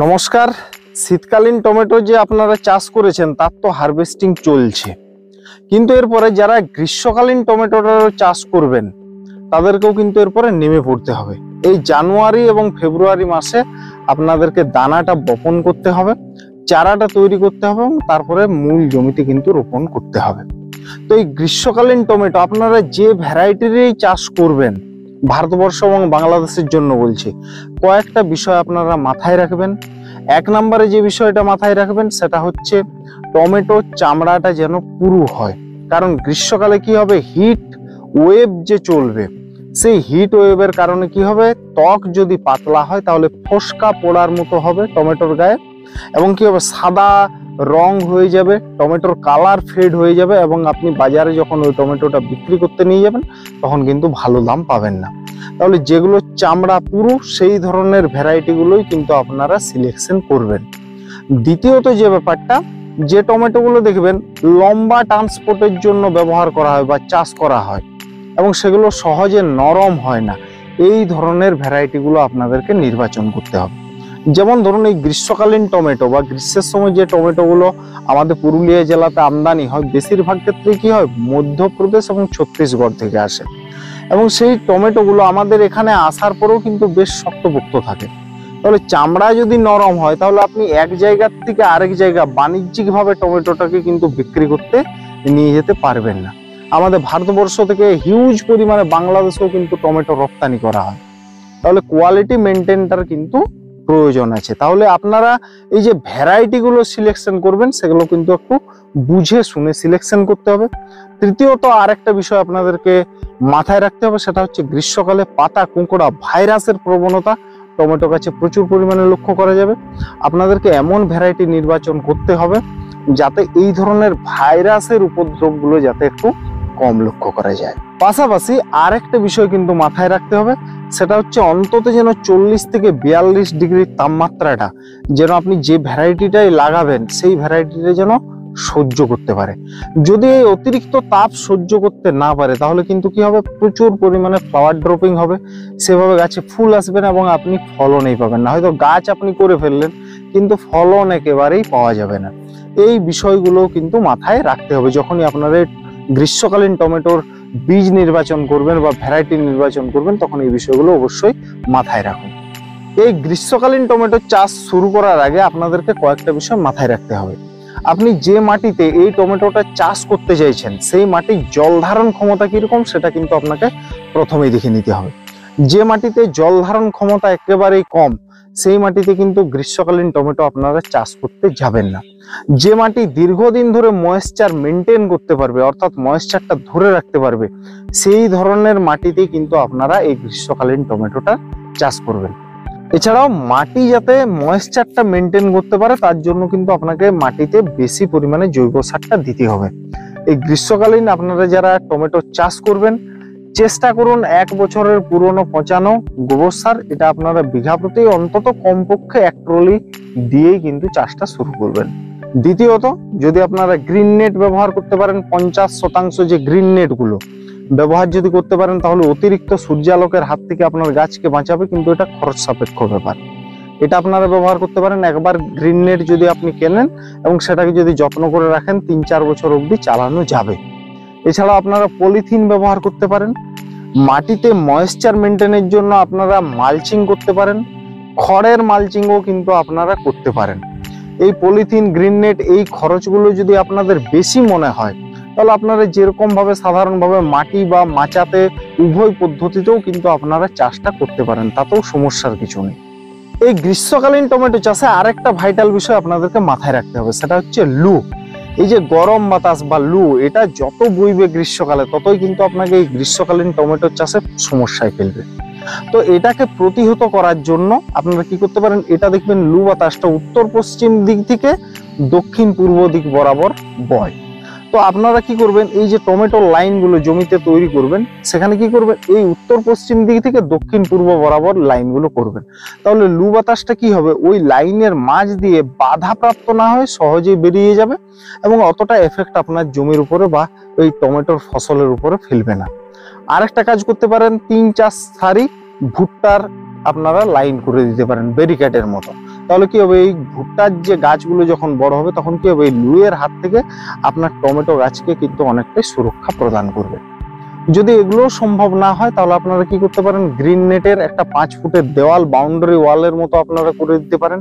নমস্কার। শীতকালীন টমেটো যে আপনারা চাষ করেছেন তার তো হারভেস্টিং চলছে, কিন্তু এরপরে যারা গ্রীষ্মকালীন টমেটোর চাষ করবেন তাদেরকেও কিন্তু এরপরে নেমে পড়তে হবে। এই জানুয়ারি এবং ফেব্রুয়ারি মাসে আপনাদেরকে দানাটা বপন করতে হবে, চারাটা তৈরি করতে হবে এবং তারপরে মূল জমিতে কিন্তু রোপণ করতে হবে। তো এই গ্রীষ্মকালীন টমেটো আপনারা যে ভ্যারাইটিরই চাষ করবেন, ভারতবর্ষ এবং বাংলাদেশের জন্য বলছি, কয়েকটা বিষয় আপনারা মাথায় রাখবেন। এক নম্বরে যে বিষয়টা মাথায় রাখবেন সেটা হচ্ছে টমেটোর চামড়াটা যেন পুরু হয়। কারণ গ্রীষ্মকালে কি হবে, হিট ওয়েভ যে চলবে, সেই হিট ওয়েভের কারণে কি হবে, ত্বক যদি পাতলা হয় তাহলে ফোসকা পোড়ার মতো হবে টমেটোর গায়ে, এবং কি হবে, সাদা রং হয়ে যাবে, টমেটোর কালার ফেড হয়ে যাবে, এবং আপনি বাজারে যখন ওই টমেটোটা বিক্রি করতে নিয়ে যাবেন তখন কিন্তু ভালো দাম পাবেন না। তাহলে যেগুলো চামড়া পুরু সেই ধরনের ভ্যারাইটিগুলোই কিন্তু আপনারা সিলেকশন করবেন। দ্বিতীয়ত যে ব্যাপারটা, যে টমেটোগুলো দেখবেন লম্বা ট্রান্সপোর্টের জন্য ব্যবহার করা হয় বা চাষ করা হয় এবং সেগুলো সহজে নরম হয় না, এই ধরনের ভ্যারাইটিগুলো আপনাদেরকে নির্বাচন করতে হবে। যেমন ধরুন এই গ্রীষ্মকালীন টমেটো বা গ্রীষ্মের সময় যে টমেটোগুলো আমাদের পুরুলিয়া জেলাতে আমদানি হয়, বেশিরভাগ ক্ষেত্রে কি হয়, মধ্যপ্রদেশ এবং ছত্তিশগড় থেকে আসে, এবং সেই টমেটোগুলো আমাদের এখানে আসার পরেও কিন্তু বেশ শক্তপোক্ত থাকে। তাহলে চামড়া যদি নরম হয় তাহলে আপনি এক জায়গার থেকে আরেক জায়গা বাণিজ্যিকভাবে টমেটোটাকে কিন্তু বিক্রি করতে নিয়ে যেতে পারবেন না। আমাদের ভারতবর্ষ থেকে হিউজ পরিমাণে বাংলাদেশেও কিন্তু টমেটো রপ্তানি করা হয়। তাহলে কোয়ালিটি মেনটেনটার কিন্তু প্রয়োজন আছে। তাহলে আপনারা এই যে ভ্যারাইটিগুলো সিলেকশন করবেন সেগুলো কিন্তু একটু বুঝে শুনে সিলেকশন করতে হবে। তৃতীয়ত আরেকটা বিষয় আপনাদেরকে মাথায় রাখতে হবে, সেটা হচ্ছে গ্রীষ্মকালে পাতা কুঁকড়া ভাইরাসের প্রবণতা টমেটো গাছে প্রচুর পরিমাণে লক্ষ্য করা যাবে। আপনাদেরকে এমন ভ্যারাইটি নির্বাচন করতে হবে যাতে এই ধরনের ভাইরাসের উপদ্রবগুলো যাতে একটু কম লক্ষ্য করা যায়। পাশাপাশি আরেকটা বিষয় কিন্তু মাথায় রাখতে হবে, সেটা হচ্ছে অন্তত যেন 40 থেকে 42 ডিগ্রি তাপমাত্রাটা যেন আপনি যে ভ্যারাইটিটাই লাগাবেন সেই ভ্যারাইটিটা যেন সহ্য করতে পারে। যদি এই অতিরিক্ত তাপ সহ্য করতে না পারে তাহলে কিন্তু কি হবে, প্রচুর পরিমাণে ফ্লাওয়ার ড্রপিং হবে, সেভাবে গাছে ফুল আসবে না এবং আপনি ফলনই পাবেন না। হয়তো গাছ আপনি করে ফেললেন কিন্তু ফলন একেবারেই পাওয়া যাবে না। এই বিষয়গুলো কিন্তু মাথায় রাখতে হবে যখনই আপনারা গ্রীষ্মকালীন টমেটোর বীজ নির্বাচন করবেন বা ভ্যারাইটি নির্বাচন করবেন, তখন এই বিষয়গুলো অবশ্যই মাথায় রাখুন। এই গ্রীষ্মকালীন টমেটো চাষ শুরু করার আগে আপনাদেরকে কয়েকটা বিষয় মাথায় রাখতে হবে। আপনি যে মাটিতে এই টমেটোটা চাষ করতে চাইছেন সেই মাটির জল ধারণ ক্ষমতা কিরকম সেটা কিন্তু আপনাকে প্রথমেই দেখে নিতে হবে। যে মাটিতে জল ধারণ ক্ষমতা একেবারেই কম সেই মাটিতে কিন্তু গ্রীষ্মকালীন টমেটো আপনারা চাষ করতে যাবেন না। যে মাটি দীর্ঘদিন ধরে ময়েশ্চার মেনটেন করতে পারবে, অর্থাৎ ময়েশ্চারটা ধরে রাখতে পারবে, সেই ধরনের মাটিতে কিন্তু আপনারা এই গ্রীষ্মকালীন টমেটোটা চাষ করবেন। এছাড়াও মাটি যাতে ময়েশ্চারটা মেনটেন করতে পারে তার জন্য কিন্তু আপনাকে মাটিতে বেশি পরিমাণে জৈব সারটা দিতে হবে। এই গ্রীষ্মকালীন আপনারা যারা টমেটো চাষ করবেন চেষ্টা করুন 1 বছরের পুরনো পচানো গোবর সার, এটা আপনারা বিঘা প্রতি অন্তত কমপক্ষে 1 ট্রলি দিয়েই কিন্তু চাষটা শুরু করবেন। দ্বিতীয়ত, যদি আপনারা গ্রিন নেট ব্যবহার করতে পারেন, 50% যে গ্রিন নেট গুলো ব্যবহার যদি করতে পারেন তাহলে অতিরিক্ত সূর্যালোকের হাত থেকে আপনার গাছকে বাঁচাবে, কিন্তু এটা খরচ সাপেক্ষ ব্যাপার। এটা আপনারা ব্যবহার করতে পারেন। একবার গ্রিন নেট যদি আপনি কেনেন এবং সেটাকে যদি যত্ন করে রাখেন 3-4 বছর অবধি চালানো যাবে। এছাড়া আপনারা পলিথিন ব্যবহার করতে পারেন। মাটিতে ময়েশ্চার মেনটেনের জন্য আপনারা মালচিং করতে পারেন, খড়ের মালচিংও কিন্তু আপনারা করতে পারেন। এই পলিথিন, গ্রিন নেট, এই খরচগুলো যদি আপনাদের বেশি মনে হয় তাহলে আপনারা যেরকম ভাবে সাধারণভাবে মাটি বা মাচাতে উভয় পদ্ধতিতেও কিন্তু আপনারা চাষটা করতে পারেন, তাতেও সমস্যার কিছু নেই। এই গ্রীষ্মকালীন টমেটো চাষে আরেকটা ভাইটাল বিষয় আপনাদেরকে মাথায় রাখতে হবে, সেটা হচ্ছে লু। এই যে গরম বাতাস বা লু, এটা যত বইবে গ্রীষ্মকালে ততই কিন্তু আপনাকে এই গ্রীষ্মকালীন টমেটো চাষে সমস্যায় ফেলবে। তো এটাকে প্রতিহত করার জন্য আপনারা কি করতে পারেন, এটা দেখবেন লু বাতাসটা উত্তর পশ্চিম দিক থেকে দক্ষিণ পূর্ব দিক বরাবর বয়। তো আপনারা কি করবেন, এই যে টমেটোর লাইনগুলো জমিতে তৈরি করবেন সেখানে কি করবেন, এই উত্তর পশ্চিম দিক থেকে দক্ষিণ পূর্ব বরাবর লাইনগুলো করবেন। তাহলে লু বাতাসটা কি হবে, ওই লাইনের মাঝ দিয়ে বাধাপ্রাপ্ত না হয়ে সহজেই বেরিয়ে যাবে এবং অতটা এফেক্ট আপনার জমির উপরে বা ওই টমেটোর ফসলের উপরে ফেলবে না। আরেকটা কাজ করতে পারেন, 3-4 সারি ভুট্টার আপনারা লাইন করে দিতে পারেন ব্যারিকেডের মতো, তাহলে কি হবে, এই ভুট্টার যে গাছগুলো যখন বড় হবে তখন কি হবে, এই লুয়ের হাত থেকে আপনার টমেটো গাছকে কিন্তু অনেকটাই সুরক্ষা প্রদান করবে। যদি এগুলো সম্ভব না হয় তাহলে আপনারা কি করতে পারেন, গ্রিন নেটের একটা 5 ফুটের দেওয়াল, বাউন্ডারি ওয়ালের মতো আপনারা করে দিতে পারেন।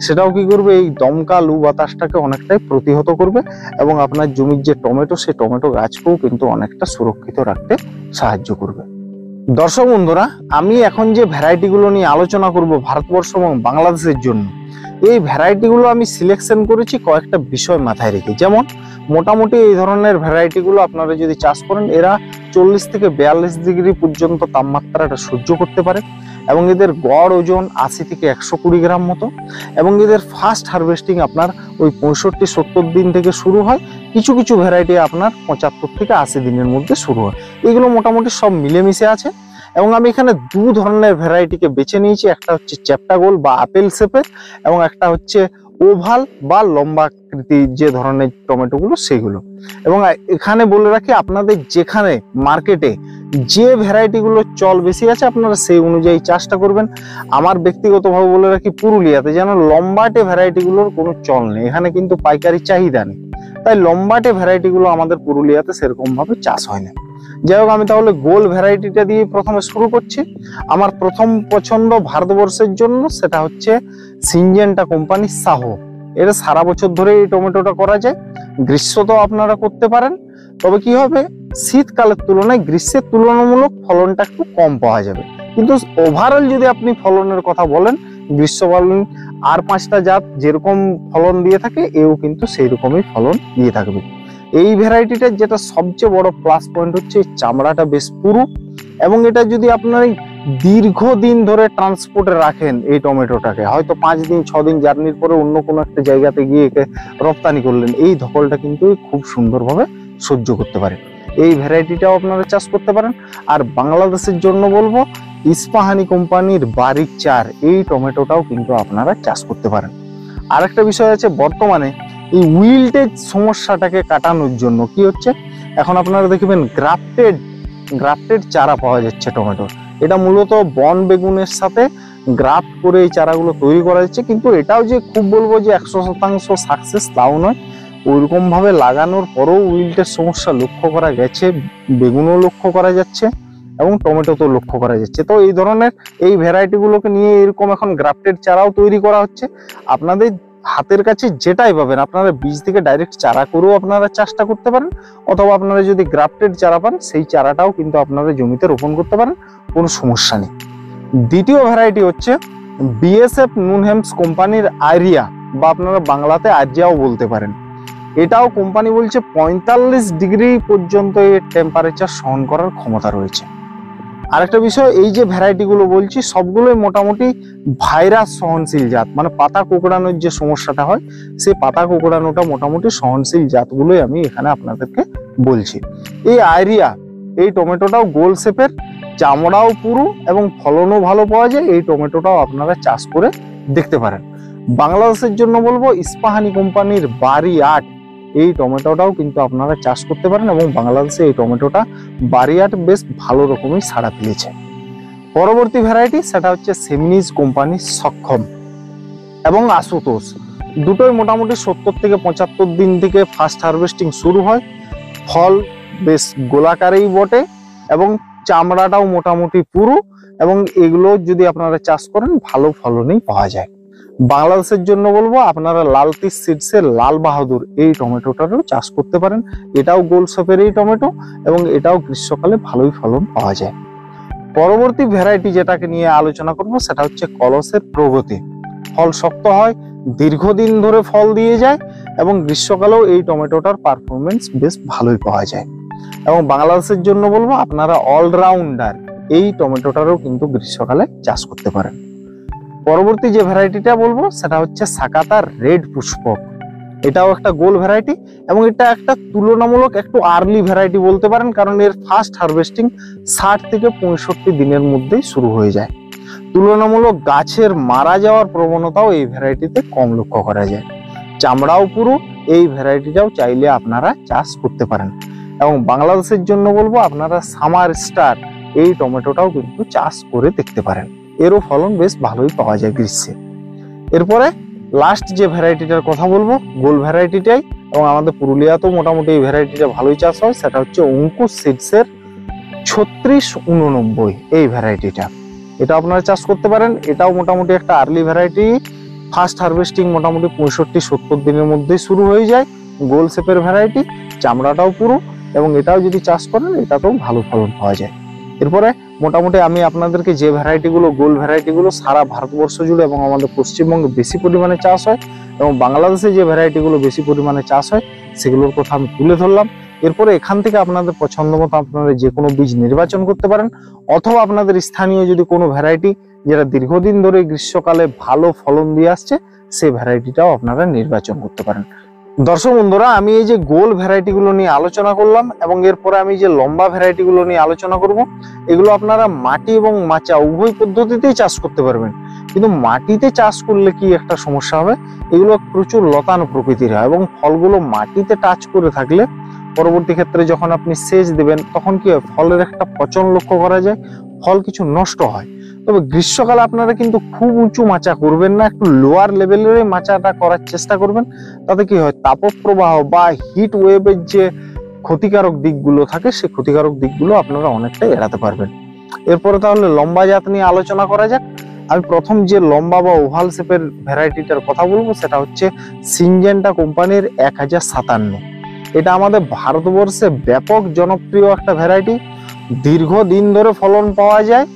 সেটাও কি করবে, এই দমকা লু বাতাসটাকে অনেকটাই প্রতিহত করবে এবং আপনার জমির যে টমেটো, সেই টমেটো গাছকেও কিন্তু অনেকটা সুরক্ষিত রাখতে সাহায্য করবে। দর্শক বন্ধুরা, আমি এখন যে ভ্যারাইটিগুলো নিয়ে আলোচনা করব ভারতবর্ষ এবং বাংলাদেশের জন্য, এই ভ্যারাইটিগুলো আমি সিলেকশন করেছি কয়েকটা বিষয় মাথায় রেখে। যেমন মোটামুটি এই ধরনের ভ্যারাইটিগুলো আপনারা যদি চাষ করেন, এরা 40 থেকে 42 ডিগ্রি পর্যন্ত তাপমাত্রাটা সহ্য করতে পারে এবং এদের গড় ওজন 80 থেকে 120 গ্রাম মতো, এবং এদের ফার্স্ট হারভেস্টিং আপনার ওই 65-70 দিন থেকে শুরু হয়। কিছু কিছু ভ্যারাইটি আপনার 75 থেকে 80 দিনের মধ্যে শুরু হয়। এগুলো মোটামুটি সব মিলেমিশে আছে এবং আমি এখানে দু ধরনের ভ্যারাইটিকে বেছে নিয়েছি। একটা হচ্ছে চ্যাপ্টা গোল বা আপেল শেপের, এবং একটা হচ্ছে ওভাল বা লম্বা আকৃতির যে ধরনের টমেটো গুলো সেগুলো। এবং এখানে বলে রাখি, আপনাদের যেখানে মার্কেটে যে ভ্যারাইটি গুলো চল বেশি আছে আপনারা সেই অনুযায়ী চাষটা করবেন। আমার ব্যক্তিগতভাবে বলে রাখি, পুরুলিয়াতে যেন লম্বাটে ভ্যারাইটি গুলোর কোনো চল নেই, এখানে কিন্তু পাইকারি চাহিদা নেই, তাই লম্বাটে ভ্যারাইটি গুলো আমাদের পুরুলিয়াতে সেরকম ভাবে চাষ হয় না। যাই হোক, আমি তাহলে গোল ভ্যারাইটিটা দিয়ে প্রথমে শুরু করছি। আমার প্রথম পছন্দ ভারতবর্ষের জন্য সেটা হচ্ছে সিনজেন্টা কোম্পানি সাহো। এটা সারা বছর ধরে এই টমেটোটা করা যায়, গ্রীষ্মতেও আপনারা করতে পারেন। তবে কি হবে, শীতকালের তুলনায় গ্রীষ্মের তুলনামূলক ফলনটা একটু কম পাওয়া যাবে, কিন্তু ওভারঅল যদি আপনি ফলনের কথা বলেন, গ্রীষ্মকালীন আর 5টা জাত যেরকম ফলন দিয়ে থাকে, এও কিন্তু সেই রকমই ফলন দিয়ে থাকবে। এই ভ্যারাইটিটার যেটা সবচেয়ে বড় প্লাস পয়েন্ট হচ্ছে চামড়াটা বেশ পুরু, এবং এটা যদি আপনার দীর্ঘদিন ধরে ট্রান্সপোর্টে রাখেন এই টমেটোটাকে, হয়তো 5 দিন 6 দিন জার্নির পরে অন্য কোনো একটা জায়গাতে গিয়ে একে রপ্তানি করলেন, এই ধকলটা কিন্তু খুব সুন্দরভাবে সহ্য করতে পারে। এই ভ্যারাইটিটাও আপনারা চাষ করতে পারেন। আর বাংলাদেশের জন্য বলবো ইস্পাহানি কোম্পানির বারিক 4, এই টমেটোটাও কিন্তু আপনারা চাষ করতে পারেন। আরেকটা বিষয় আছে, বর্তমানে এই উইল্টেজ সমস্যাটাকে কাটানোর জন্য কি হচ্ছে, এখন আপনারা দেখবেন গ্রাফটেড চারা পাওয়া যাচ্ছে টমেটোর। এটা মূলত বন বেগুনের সাথে গ্রাফট করে এই চারাগুলো তৈরি করা যাচ্ছে, কিন্তু এটাও যে খুব বলবো যে 100% সাকসেস তাও নয়। ওইরকম ভাবে লাগানোর পরেও উইল্টের সমস্যা লক্ষ্য করা গেছে, বেগুনও লক্ষ্য করা যাচ্ছে এবং টমেটোতেও লক্ষ্য করা যাচ্ছে। তো এই ধরনের এই ভ্যারাইটি গুলোকে নিয়ে এরকম এখন গ্রাফটেড চারাও তৈরি করা হচ্ছে। আপনাদের হাতের কাছে যেটাই পাবেন, আপনারা বীজ থেকে ডাইরেক্ট চারা করেও আপনারা চাষটা করতে পারেন, অথবা আপনারা যদি গ্রাফটেড চারা পান সেই চারাটাও কিন্তু আপনারা জমিতে রোপণ করতে পারেন, কোনো সমস্যা নেই। দ্বিতীয় ভ্যারাইটি হচ্ছে বিএসএফ নুনহেমস কোম্পানির আইরিয়া, বা আপনারা বাংলাতে আর্জিয়াও বলতে পারেন। এটাও কোম্পানি বলছে 45 ডিগ্রি পর্যন্ত এর টেম্পারেচার সহন করার ক্ষমতা রয়েছে। আরেকটা বিষয়, এই যে ভ্যারাইটি গুলো বলছি সবগুলোই মোটামুটি ভাইরাস সহনশীল জাত, মানে পাতা কোঁকড়ানোর যে সমস্যাটা হয় সেই পাতা কোঁকড়ানোটা মোটামুটি সহনশীল জাতগুলোই আমি এখানে আপনাদেরকে বলছি। এই আইরিয়া এই টমেটোটাও গোল শেপের, চামড়াও পুরু এবং ফলনও ভালো পাওয়া যায়। এই টমেটোটাও আপনারা চাষ করে দেখতে পারেন। বাংলাদেশের জন্য বলবো ইস্পাহানি কোম্পানির বারি 8, এই টমেটোটাও কিন্তু আপনারা চাষ করতে পারেন এবং বাংলাদেশে এই টমেটোটা বারি 8 বেশ ভালো রকমই সাড়া ফেলেছে। পরবর্তী ভ্যারাইটি সেটা হচ্ছে সেমিনিজ কোম্পানির সক্ষম এবং আশুতোষ। দুটোই মোটামুটি 70 থেকে 75 দিন থেকে ফার্স্ট হারভেস্টিং শুরু হয়। ফল বেশ গোলাকারেই বটে এবং চামড়াটাও মোটামুটি পুরু, এবং এগুলো যদি আপনারা চাষ করেন ভালো ফলনই পাওয়া যায়। বাংলাদেশের জন্য বলবো আপনারা লালতিস সিডসের লাল বাহাদুর, এই টমেটোটারও চাষ করতে পারেন। এটাও গোল শেপের এই টমেটো এবং এটাও গ্রীষ্মকালে ভালোই ফলন পাওয়া যায়। পরবর্তী ভ্যারাইটি যেটাকে নিয়ে আলোচনা করব সেটা হচ্ছে কলসের প্রগতি। ফল শক্ত হয়, দীর্ঘদিন ধরে ফল দিয়ে যায় এবং গ্রীষ্মকালেও এই টমেটোটার পারফরমেন্স বেশ ভালোই পাওয়া যায়। এবং বাংলাদেশের জন্য বলবো আপনারা অলরাউন্ডার, এই টমেটোটারও কিন্তু গ্রীষ্মকালে চাষ করতে পারেন। পরবর্তী যে ভ্যারাইটিটা বলবো সেটা হচ্ছে সাকাতার রেড পুষ্পক। এটাও একটা গোল ভ্যারাইটি এবং এটা একটা তুলনামূলক একটু আর্লি ভ্যারাইটি বলতে পারেন, কারণ এর ফার্স্ট হারভেস্টিং 60 থেকে 65 দিনের মধ্যেই শুরু হয়ে যায়। তুলনামূলক গাছের মারা যাওয়ার প্রবণতাও এই ভ্যারাইটিতে কম লক্ষ্য করা যায়। চামড়াও পুরো, এই ভ্যারাইটিটাও চাইলে আপনারা চাষ করতে পারেন। এবং বাংলাদেশের জন্য বলবো আপনারা সামার স্টার, এই টমেটোটাও কিন্তু চাষ করে দেখতে পারেন, এরও ফলন বেশ ভালোই পাওয়া যায় গ্রীষ্মে। এরপরে লাস্ট যে ভ্যারাইটিটার কথা বলবো গোল ভ্যারাইটিটাই, এবং আমাদের পুরুলিয়াতেও মোটামুটি এই ভ্যারাইটিটা ভালোই চাষ হয়, সেটা হচ্ছে অঙ্কুশ সিডসের 3689 এই ভ্যারাইটিটা। এটা আপনারা চাষ করতে পারেন। এটাও মোটামুটি একটা আর্লি ভ্যারাইটি, ফার্স্ট হারভেস্টিং মোটামুটি 65-70 দিনের মধ্যেই শুরু হয়ে যায়। গোল শেপের ভ্যারাইটি, চামড়াটাও পুরো, এবং এটাও যদি চাষ করেন এটাতেও ভালো ফলন পাওয়া যায়। এরপরে মোটামুটি আমি আপনাদেরকে যে ভ্যারাইটিগুলো গোল ভ্যারাইটিগুলো সারা ভারতবর্ষ জুড়ে এবং আমাদের পশ্চিমবঙ্গে বেশি পরিমাণে চাষ হয় এবং বাংলাদেশে যে ভ্যারাইটিগুলো বেশি পরিমাণে চাষ হয় সেগুলোর কথা আমি তুলে ধরলাম। এরপরে এখান থেকে আপনাদের পছন্দ মতো আপনারা যে কোনো বীজ নির্বাচন করতে পারেন, অথবা আপনাদের স্থানীয় যদি কোনো ভ্যারাইটি যেটা দীর্ঘদিন ধরে গ্রীষ্মকালে ভালো ফলন দিয়ে আসছে সেই ভ্যারাইটিটাও আপনারা নির্বাচন করতে পারেন। দর্শক বন্ধুরা, আমি এই যে গোল ভ্যারাইটিগুলো নিয়ে আলোচনা করলাম এবং এরপরে আমি যে লম্বা ভ্যারাইটিগুলো নিয়ে আলোচনা করব, এগুলো আপনারা মাটি এবং মাচা উভয় পদ্ধতিতেই চাষ করতে পারবেন। কিন্তু মাটিতে চাষ করলে কি একটা সমস্যা হবে, এগুলো প্রচুর লতানো প্রকৃতির হয় এবং ফলগুলো মাটিতে টাচ করে থাকলে পরবর্তী ক্ষেত্রে যখন আপনি সেচ দেবেন তখন কি হয়, ফলের একটা পচন লক্ষ্য করা যায়, ফল কিছু নষ্ট হয়। তবে গ্রীষ্মকালে আপনারা কিন্তু খুব উঁচু মাচা করবেন না, একটু লোয়ার লেভেলের মাচাটা করার চেষ্টা করবেন। তাতে কি হয়, তাপপ্রবাহ বা হিট ওয়েভের যে ক্ষতিকারক দিকগুলো থাকে সেই ক্ষতিকারক দিকগুলো আপনারা অনেকটাই এড়াতে পারবেন। এরপরে তাহলে লম্বা জাত নিয়ে আলোচনা করা যাক। আমি প্রথম যে লম্বা বা ওভাল শেপের ভ্যারাইটিটার কথা বলবো সেটা হচ্ছে সিনজেন্টা কোম্পানির 1057। এটা আমাদের ভারতবর্ষে ব্যাপক জনপ্রিয় একটা ভ্যারাইটি, দীর্ঘদিন ধরে ফলন পাওয়া যায়,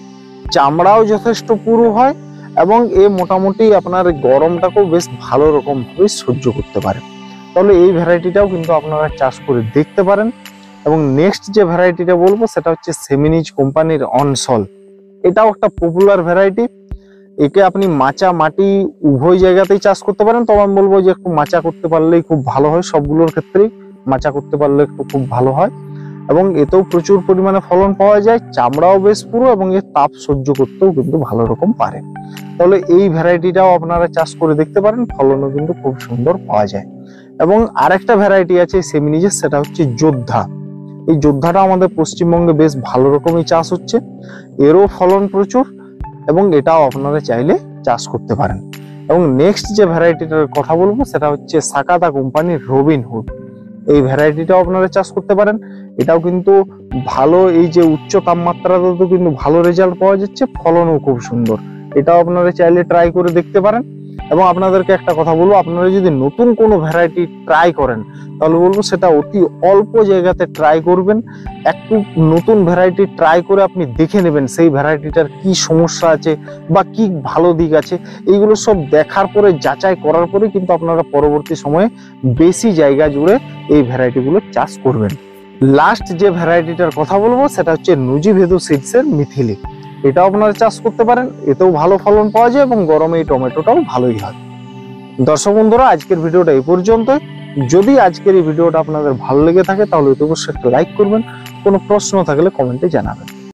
চামড়াও যথেষ্ট পুরু হয় এবং এ মোটামুটি আপনার গরমটাকেও বেশ ভালো রকম ভাবে সহ্য করতে পারে। তাহলে এই ভ্যারাইটিটাও কিন্তু আপনারা চাষ করে দেখতে পারেন। এবং নেক্সট যে ভ্যারাইটিটা বলবো সেটা হচ্ছে সেমিনিজ কোম্পানির অনসল। এটাও একটা পপুলার ভ্যারাইটি। একে আপনি মাচা মাটি উভয় জায়গাতেই চাষ করতে পারেন, তবে আমি বলবো যে একটু মাচা করতে পারলেই খুব ভালো হয়, সবগুলোর ক্ষেত্রেই মাচা করতে পারলে একটু খুব ভালো হয় এবং এতেও প্রচুর পরিমাণে ফলন পাওয়া যায়, চামড়াও বেশ পুরো এবং এর তাপ সহ্য করতেও কিন্তু ভালো রকম পারে। তাহলে এই ভ্যারাইটিটাও আপনারা চাষ করে দেখতে পারেন, ফলনও কিন্তু খুব সুন্দর পাওয়া যায়। এবং আরেকটা ভ্যারাইটি আছে সেমিনিজের, সেটা হচ্ছে যোদ্ধা। এই যোদ্ধাটা আমাদের পশ্চিমবঙ্গে বেশ ভালো রকমই চাষ হচ্ছে, এরও ফলন প্রচুর এবং এটাও আপনারা চাইলে চাষ করতে পারেন। এবং নেক্সট যে ভ্যারাইটিটার কথা বলবো সেটা হচ্ছে সাকাতা কোম্পানির রবিনহুড। এই ভ্যারাইটিটাও আপনারা চাষ করতে পারেন। এটাও কিন্তু ভালো, এই যে উচ্চ তাপমাত্রাতে কিন্তু ভালো রেজাল্ট পাওয়া যাচ্ছে, ফলনও খুব সুন্দর। এটাও আপনারা চাইলে ট্রাই করে দেখতে পারেন। এবং আপনাদেরকে একটা কথা বলবো, আপনারা যদি নতুন কোনো ভ্যারাইটি ট্রাই করেন তাহলে বলবো সেটা অতি অল্প জায়গাতে ট্রাই করবেন। একটু নতুন ভ্যারাইটি ট্রাই করে আপনি দেখে নেবেন সেই ভ্যারাইটিটার কি সমস্যা আছে বা কি ভালো দিক আছে, এইগুলো সব দেখার পরে যাচাই করার পরে কিন্তু আপনারা পরবর্তী সময়ে বেশি জায়গা জুড়ে এই ভ্যারাইটিগুলো চাষ করবেন। লাস্ট যে ভ্যারাইটিটার কথা বলবো সেটা হচ্ছে নুজিভেদু সিডসের মিথিলি। এটাও আপনারা চাষ করতে পারেন, এতেও ভালো ফলন পাওয়া যায় এবং গরমে এই টমেটোটাও ভালোই হয়। দর্শক বন্ধুরা, আজকের ভিডিওটা এই পর্যন্তই। যদি আজকের এই ভিডিওটা আপনাদের ভালো লেগে থাকে তাহলে অবশ্যই একটা লাইক করবেন, কোনো প্রশ্ন থাকলে কমেন্টে জানাবেন।